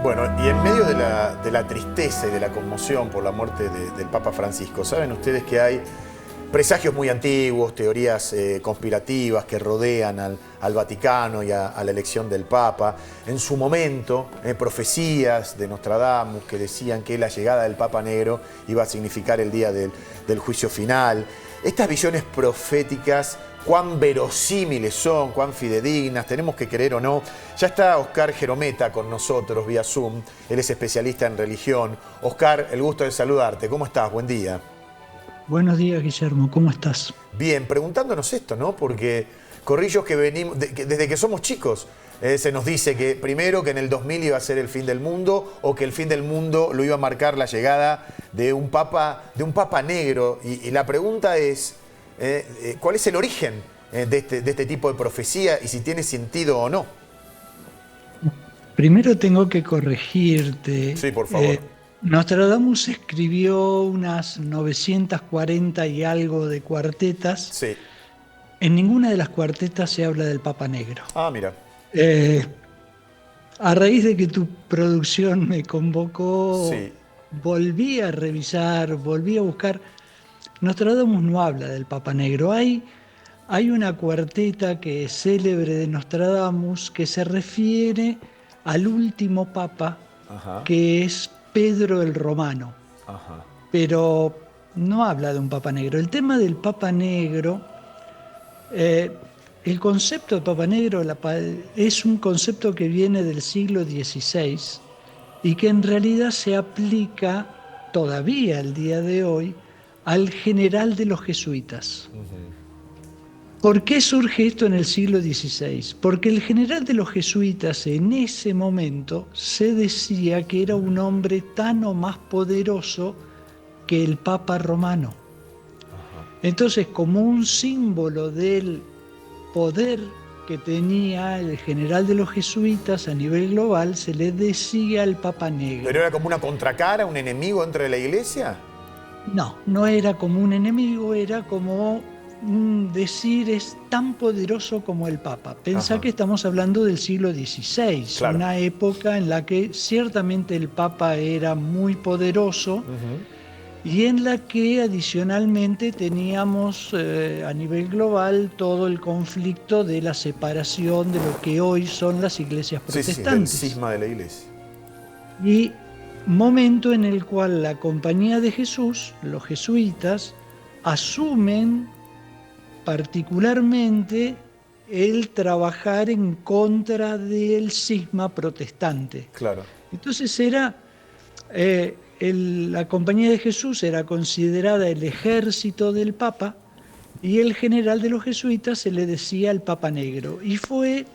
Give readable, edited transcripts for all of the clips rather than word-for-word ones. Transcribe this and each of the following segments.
Bueno, y en medio de la tristeza y de la conmoción por la muerte del Papa Francisco, saben ustedes que hay presagios muy antiguos, teorías conspirativas que rodean al Vaticano y a la elección del Papa. En su momento, profecías de Nostradamus que decían que la llegada del Papa Negro iba a significar el día del juicio final. Estas visiones proféticas, cuán verosímiles son, cuán fidedignas, tenemos que creer o no. Ya está Oscar Gerometa con nosotros vía Zoom, él es especialista en religión. Oscar, el gusto de saludarte, ¿cómo estás? Buen día. Buenos días, Guillermo, ¿cómo estás? Bien, preguntándonos esto, ¿no? Porque corrillos que venimos, desde que somos chicos, se nos dice que primero que en el 2000 iba a ser el fin del mundo o que el fin del mundo lo iba a marcar la llegada de un papa negro. Y la pregunta es, ¿cuál es el origen de este tipo de profecía y si tiene sentido o no? Primero tengo que corregirte. Sí, por favor. Nostradamus escribió unas 940 y algo de cuartetas. Sí. En ninguna de las cuartetas se habla del Papa Negro. Ah, mira. Eh, a raíz de que tu producción me convocó, Sí. volví a revisar, volví a buscar. Nostradamus no habla del Papa Negro. Hay una cuarteta que es célebre de Nostradamus que se refiere al último papa, Ajá. que es Pedro el Romano, Ajá. pero no habla de un papa negro. El tema del papa negro, eh, el concepto de papa negro es un concepto que viene del siglo XVI y que en realidad se aplica todavía al día de hoy al general de los jesuitas. ¿Por qué surge esto en el siglo XVI? Porque el general de los jesuitas en ese momento se decía que era un hombre tan o más poderoso que el Papa romano. Entonces, como un símbolo del poder que tenía el general de los jesuitas a nivel global, se le decía el Papa ¿Pero Negro. era como una contracara, un enemigo dentro de la iglesia? No, no era como un enemigo, era como decir es tan poderoso como el Papa. Pensá Ajá. que estamos hablando del siglo XVI, Claro. una época en la que ciertamente el Papa era muy poderoso y en la que adicionalmente teníamos a nivel global todo el conflicto de la separación de lo que hoy son las iglesias Sí, sí, sí, del protestantes. cisma de la iglesia. Y momento en el cual la Compañía de Jesús, los jesuitas, asumen particularmente el trabajar en contra del cisma protestante. Claro. Entonces la Compañía de Jesús era considerada el ejército del Papa y el general de los jesuitas se le decía el Papa Negro. Y fue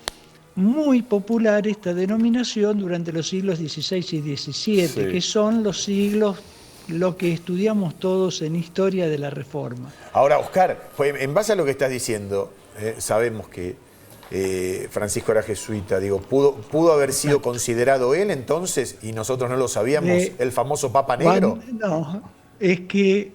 muy popular esta denominación durante los siglos XVI y XVII, Sí. que son los siglos, lo que estudiamos todos en historia de la Reforma. Ahora, Oscar, pues, en base a lo que estás diciendo, sabemos que Francisco era jesuita, digo, ¿pudo haber sido Exacto. considerado él entonces, y nosotros no lo sabíamos, Eh, el famoso Papa Negro? no, es que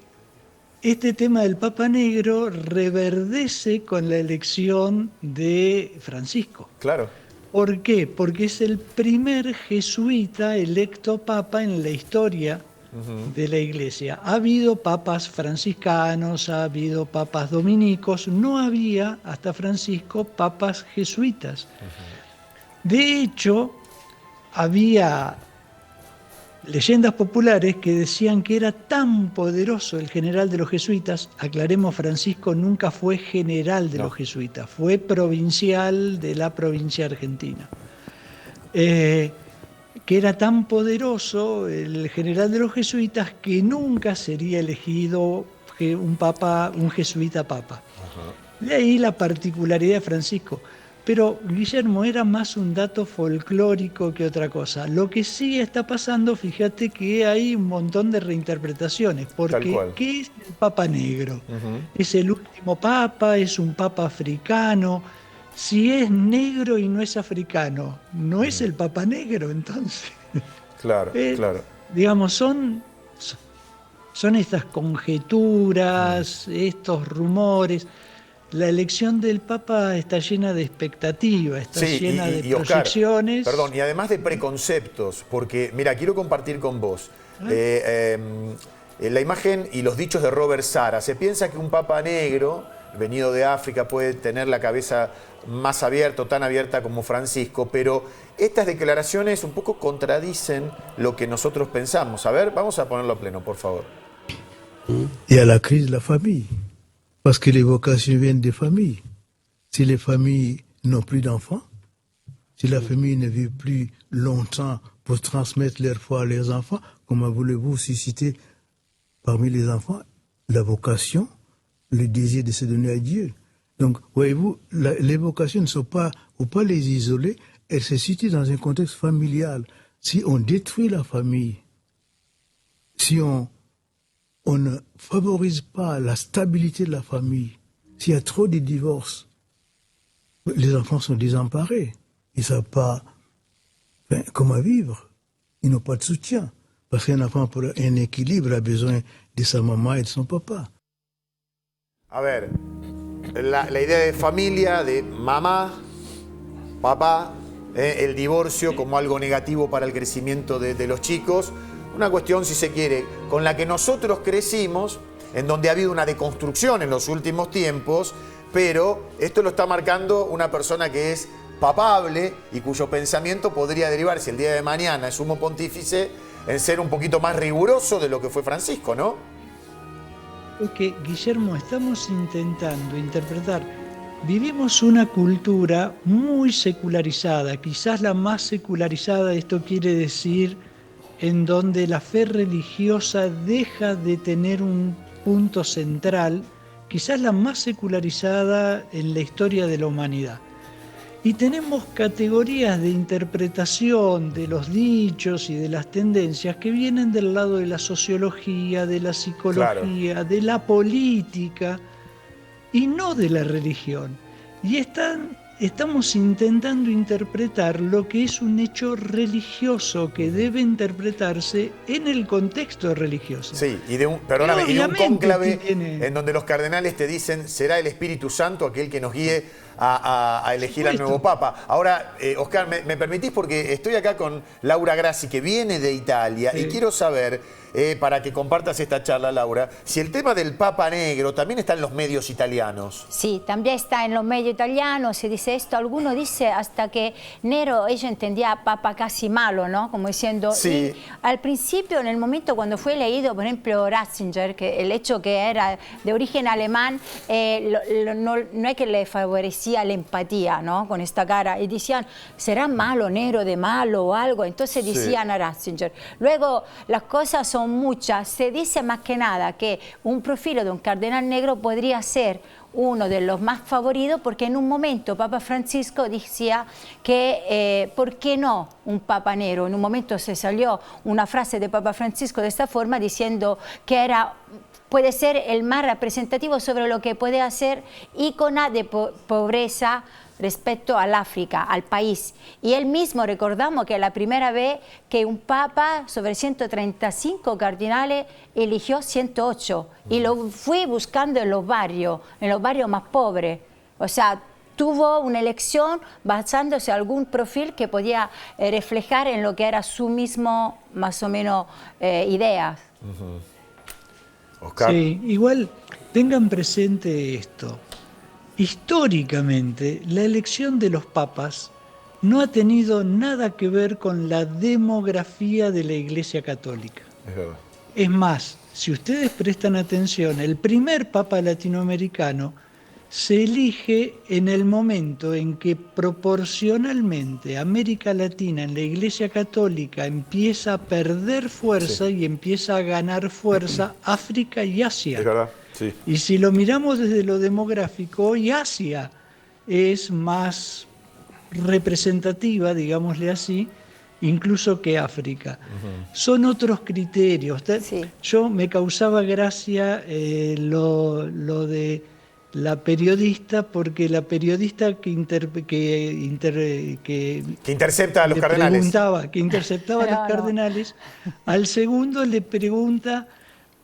este tema del Papa Negro reverdece con la elección de Francisco. Claro. ¿Por qué? Porque es el primer jesuita electo papa en la historia de la Iglesia. Ha habido papas franciscanos, ha habido papas dominicos, no había hasta Francisco papas jesuitas. De hecho, había leyendas populares que decían que era tan poderoso el general de los jesuitas. Aclaremos, Francisco nunca fue general de No. los jesuitas, fue provincial de la provincia argentina. Que era tan poderoso el general de los jesuitas que nunca sería elegido un jesuita papa. De ahí la particularidad de Francisco. Pero Guillermo era más un dato folclórico que otra cosa. Lo que sí está pasando, fíjate que hay un montón de reinterpretaciones, Tal porque cual. ¿qué es el Papa Negro? Ujú. ¿Es el último papa? ¿Es un papa africano? Si es negro y no es africano, ¿no es el Papa Negro entonces? Claro, Eh, claro. digamos, son estas conjeturas, estos rumores. la elección del Papa está llena de expectativa, está Sí, llena de Oscar, proyecciones. perdón, y además de preconceptos, porque, mira, quiero compartir con vos la imagen y los dichos de Robert Sara. Se piensa que un papa negro, venido de África, puede tener la cabeza más abierta o tan abierta como Francisco, pero estas declaraciones un poco contradicen lo que nosotros pensamos. A ver, vamos a ponerlo a pleno, por favor. Il y a la crise de la famille, parce que les vocations viennent des familles. Si les familles n'ont plus d'enfants, si la famille ne vit plus longtemps pour transmettre leur foi à leurs enfants, comment voulez-vous susciter parmi les enfants la vocation, le désir de se donner à Dieu? Donc, voyez-vous, les vocations ne sont pas, faut pas les isoler, elles se situent dans un contexte familial. Si on détruit la famille, si on ne favorise pas la stabilité de la famille, s'il y a trop de divorces, les enfants sont désemparés. Ils ne savent pas comment vivre. Ils n'ont pas de soutien. Parce qu'un enfant, pour un équilibre, a besoin de sa maman et de son papa. A ver, la idea de familia, de mamá, papá, el divorcio como algo negativo para el crecimiento de los chicos. Una cuestión, si se quiere, con la que nosotros crecimos, en donde ha habido una deconstrucción en los últimos tiempos, pero esto lo está marcando una persona que es papable y cuyo pensamiento podría derivarse el día de mañana, es sumo pontífice, en ser un poquito más riguroso de lo que fue Francisco, ¿no? Porque, Guillermo, estamos intentando interpretar. Vivimos una cultura muy secularizada, quizás la más secularizada, esto quiere decir en donde la fe religiosa deja de tener un punto central, quizás la más secularizada en la historia de la humanidad. Y tenemos categorías de interpretación de los dichos y de las tendencias que vienen del lado de la sociología, de la psicología, claro, de la política y no de la religión. Y estamos intentando interpretar lo que es un hecho religioso que debe interpretarse en el contexto religioso. Sí, y de un cónclave en donde los cardenales te dicen, será el Espíritu Santo aquel que nos guíe a elegir al nuevo Papa. Ahora, Oscar, ¿me permitís? Porque estoy acá con Laura Grassi, que viene de Italia, y quiero saber, para que compartas esta charla, Laura, si el tema del Papa Negro también está en los medios italianos. Sí, también está en los medios italianos, se dice esto, alguno dice hasta que Nero, ella entendía Papa casi malo, ¿no? Como diciendo, sí. Al principio, en el momento cuando fue leído, por ejemplo, Ratzinger, que el hecho que era de origen alemán, no es que le favorecía la empatía, ¿no? Con esta cara, y decían, ¿será malo, Nero de malo o algo? Entonces decían a Ratzinger. Luego, las cosas son muchas, se dice más que nada que un perfil de un cardenal negro podría ser uno de los más favoritos, porque en un momento Papa Francisco decía que, ¿por qué no un Papa negro? En un momento se salió una frase de Papa Francisco de esta forma, diciendo que puede ser el más representativo sobre lo que puede hacer ícono de pobreza respecto al África, al país. Y él mismo, recordamos que la primera vez que un papa sobre 135 cardinales eligió 108 y lo fue buscando en los barrios más pobres. O sea, tuvo una elección basándose en algún perfil que podía reflejar en lo que era su mismo, más o menos, ideas. Oscar. Sí, igual tengan presente esto. Históricamente, la elección de los papas no ha tenido nada que ver con la demografía de la Iglesia Católica. Es verdad. Es más, si ustedes prestan atención, el primer papa latinoamericano se elige en el momento en que proporcionalmente América Latina en la Iglesia Católica empieza a perder fuerza y empieza a ganar fuerza África y Asia. Es verdad. Sí. Y si lo miramos desde lo demográfico, hoy Asia es más representativa, digámosle así, incluso que África. Son otros criterios. Sí. Yo me causaba gracia lo de la periodista, porque la periodista que intercepta a los cardenales. Que interceptaba a los cardenales, al segundo le pregunta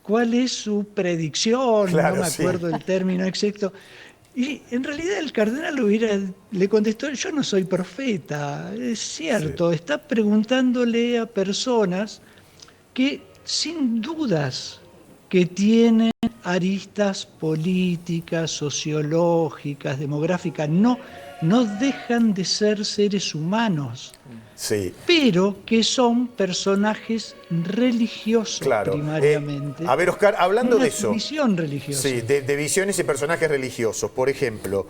cuál es su predicción, claro, no me acuerdo el término exacto, Y en realidad el cardenal le contestó, yo no soy profeta, es cierto, está preguntándole a personas que sin dudas que tienen aristas políticas, sociológicas, demográficas, no dejan de ser seres humanos, Sí. pero que son personajes religiosos Claro. primariamente. A ver, Oscar, hablando de eso. Visión religiosa. Sí, de visiones y personajes religiosos. Por ejemplo,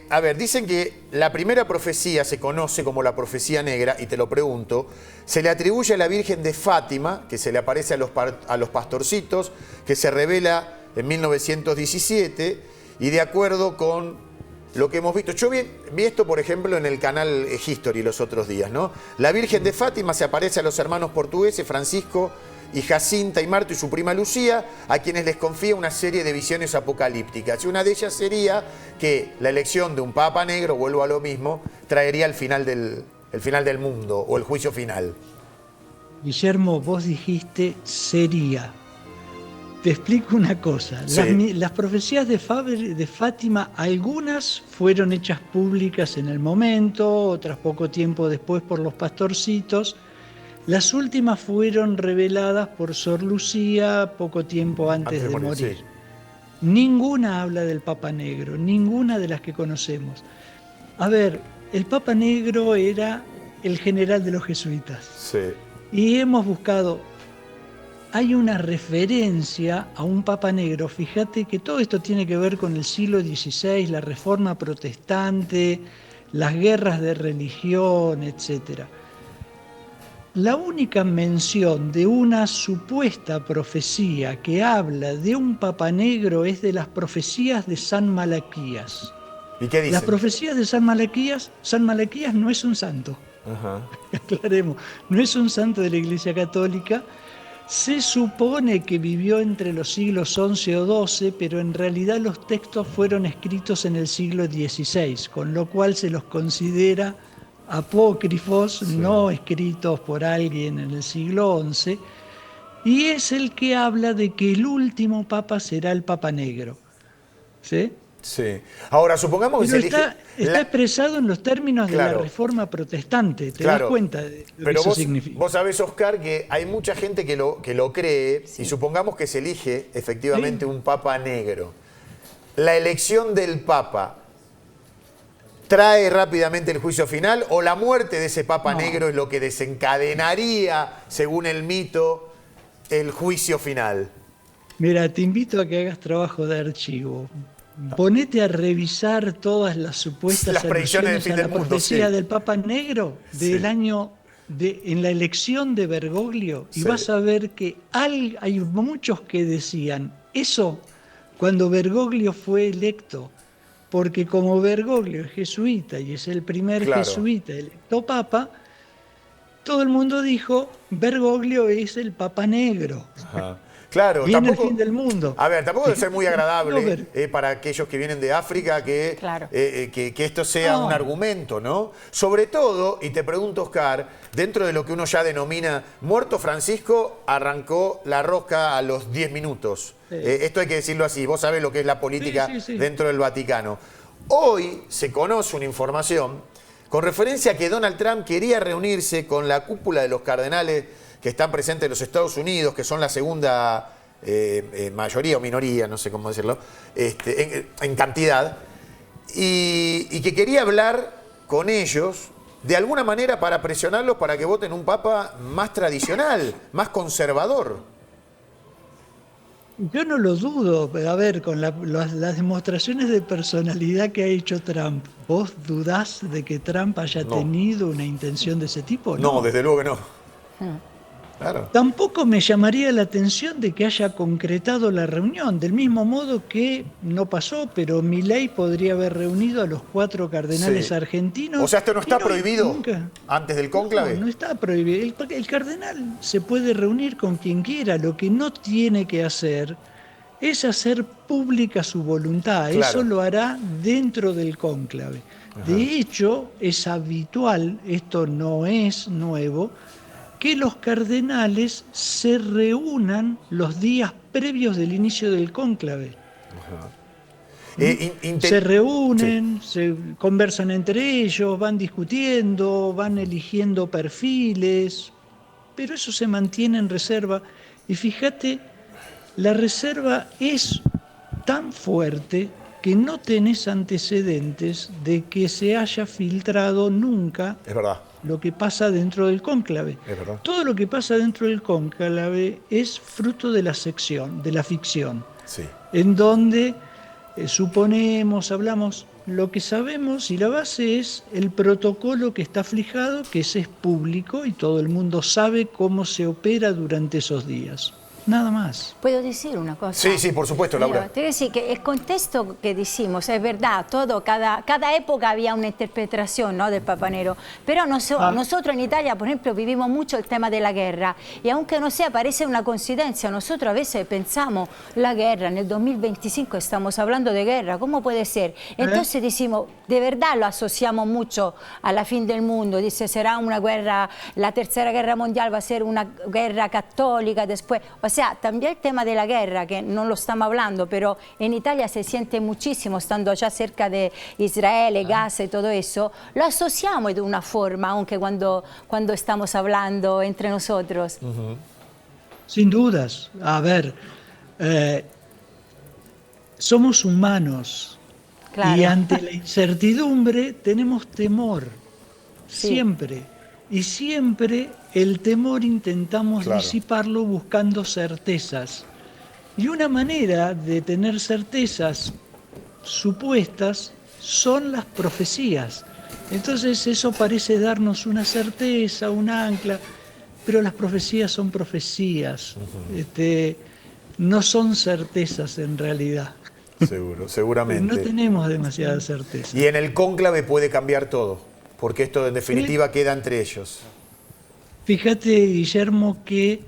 a ver, dicen que la primera profecía se conoce como la profecía negra, y te lo pregunto, se le atribuye a la Virgen de Fátima, que se le aparece a los pastorcitos, que se revela en 1917, y de acuerdo con lo que hemos visto. Yo vi esto, por ejemplo, en el canal History los otros días, ¿no? La Virgen de Fátima se aparece a los hermanos portugueses, Francisco y Jacinta y Marto y su prima Lucía, a quienes les confía una serie de visiones apocalípticas. Y una de ellas sería que la elección de un Papa Negro, vuelvo a lo mismo, traería el final del mundo o el juicio final. Guillermo, vos dijiste sería. Te explico una cosa. Sí. Las profecías de Fátima, algunas fueron hechas públicas en el momento, otras poco tiempo después por los pastorcitos. Las últimas fueron reveladas por Sor Lucía poco tiempo antes de morir. Sí. Ninguna habla del Papa Negro, ninguna de las que conocemos. A ver, el Papa Negro era el general de los jesuitas. Sí. Y hemos buscado, hay una referencia a un Papa Negro. Fíjate que todo esto tiene que ver con el siglo XVI, la Reforma Protestante, las guerras de religión, etc. La única mención de una supuesta profecía que habla de un Papa Negro es de las profecías de San Malaquías. ¿Y qué dicen? Las profecías de San Malaquías no es un santo. Ajá. Aclaremos, no es un santo de la Iglesia Católica. Se supone que vivió entre los siglos XI o XII, pero en realidad los textos fueron escritos en el siglo XVI, con lo cual se los considera apócrifos, sí, no escritos por alguien en el siglo XI, y es el que habla de que el último papa será el Papa Negro. ¿Sí? Sí. Ahora, supongamos que pero se elige... está expresado en los términos de la Claro. Reforma Protestante. ¿Te Claro. das cuenta de lo Pero que eso vos, significa? vos sabés, Oscar, que hay mucha gente que lo cree, Sí. y supongamos que se elige efectivamente un Papa Negro. La elección del Papa ¿trae rápidamente el juicio final o la muerte de ese Papa Negro es lo que desencadenaría, según el mito, el juicio final? Mira, te invito a que hagas trabajo de archivo. Ponete a revisar todas las supuestas Las predicciones del alusiones fin a del la mundo, profecía sí. del Papa Negro del Sí. año en la elección de Bergoglio, y Sí. vas a ver que hay muchos que decían eso cuando Bergoglio fue electo, porque como Bergoglio es jesuita y es el primer Claro. jesuita electo papa, todo el mundo dijo Bergoglio es el Papa Negro. Ajá. Claro, Viene tampoco, el fin del mundo. A ver, tampoco debe ser muy No, agradable para aquellos que vienen de África que, Claro. que esto sea No. un argumento, ¿no? Sobre todo, y te pregunto, Oscar, dentro de lo que uno ya denomina muerto Francisco, arrancó la rosca a los 10 minutos. Sí. Esto hay que decirlo así, vos sabés lo que es la política Sí, sí, sí. dentro del Vaticano. Hoy se conoce una información con referencia a que Donald Trump quería reunirse con la cúpula de los cardenales que están presentes en los Estados Unidos, que son la segunda mayoría o minoría, no sé cómo decirlo, en cantidad, y que quería hablar con ellos de alguna manera para presionarlos para que voten un papa más tradicional, más conservador. Yo no lo dudo, pero a ver, con las demostraciones de personalidad que ha hecho Trump, ¿vos dudás de que Trump haya No. tenido una intención de ese tipo? No, desde luego que no. Claro. Tampoco me llamaría la atención de que haya concretado la reunión, del mismo modo que no pasó, pero Milei podría haber reunido a los 4 cardenales Sí. argentinos. O sea, ¿esto no está y prohibido nunca. antes del cónclave? No, no está prohibido. El cardenal se puede reunir con quien quiera. Lo que no tiene que hacer es hacer pública su voluntad. Claro. Eso lo hará dentro del cónclave. De hecho, es habitual, esto no es nuevo, que los cardenales se reúnan los días previos del inicio del cónclave. Se reúnen, se conversan entre ellos, van discutiendo, van eligiendo perfiles, pero eso se mantiene en reserva. Y fíjate, la reserva es tan fuerte que no tenés antecedentes de que se haya filtrado nunca Es verdad. lo que pasa dentro del cónclave. Es verdad. Todo lo que pasa dentro del cónclave es fruto de la sección, de la ficción, Sí. en donde suponemos, hablamos, lo que sabemos y la base es el protocolo que está fijado, que ese es público y todo el mundo sabe cómo se opera durante esos días. Nada más. ¿Puedo decir una cosa? Sí, sí, por supuesto, Laura. Te quiero decir que el contexto que decimos es verdad, todo, cada época había una interpretación, ¿no?, del Papa Negro, pero nosotros en Italia, por ejemplo, vivimos mucho el tema de la guerra y aunque no sea, parece una coincidencia, nosotros a veces pensamos la guerra, en el 2025 estamos hablando de guerra, ¿cómo puede ser? Entonces decimos, de verdad lo asociamos mucho a la fin del mundo, dice, será una guerra, la tercera guerra mundial va a ser una guerra católica después, o sea, también el tema de la guerra, que no lo estamos hablando, pero en Italia se siente muchísimo, estando allá cerca de Israel, Gaza y todo eso, lo asociamos de una forma, aunque cuando estamos hablando entre nosotros. Sin dudas. A ver, somos humanos. Claro. Y ante la incertidumbre tenemos temor. Sí. Siempre. Y siempre el temor intentamos disiparlo buscando certezas. Y una manera de tener certezas supuestas son las profecías. Entonces eso parece darnos una certeza, un ancla, pero las profecías son profecías. No son certezas en realidad. Seguro, seguramente. No tenemos demasiada certeza. Y en el cónclave puede cambiar todo, porque esto en definitiva queda entre ellos. Fíjate, Guillermo, que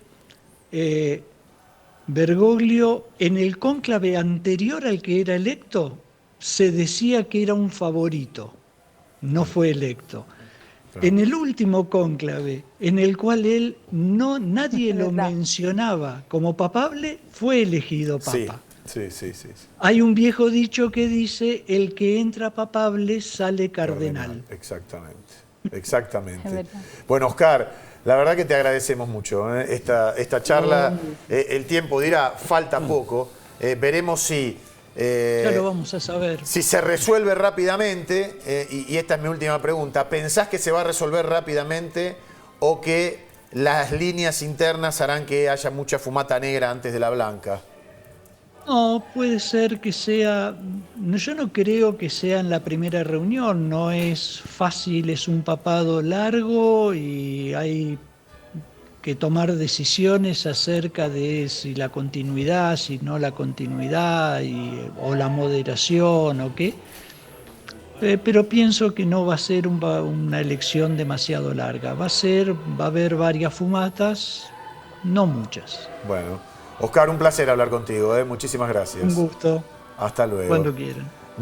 Bergoglio, en el cónclave anterior al que era electo, se decía que era un favorito, no fue electo. En el último cónclave, en el cual nadie lo mencionaba como papable, fue elegido papa. Sí. Hay un viejo dicho que dice, el que entra papable sale cardenal. Exactamente. Bueno, Oscar, la verdad que te agradecemos mucho esta charla. El tiempo dirá, falta poco. Veremos si... ya lo vamos a saber. Si se resuelve rápidamente, y esta es mi última pregunta, ¿pensás que se va a resolver rápidamente o que las líneas internas harán que haya mucha fumata negra antes de la blanca? No, puede ser que sea... Yo no creo que sea en la primera reunión, no es fácil, es un papado largo y hay que tomar decisiones acerca de si la continuidad, si no la continuidad, o la moderación o qué. Pero pienso que no va a ser una elección demasiado larga. Va a haber varias fumatas, no muchas. Bueno, Oscar, un placer hablar contigo. Muchísimas gracias. Un gusto. Hasta luego. Cuando quieran.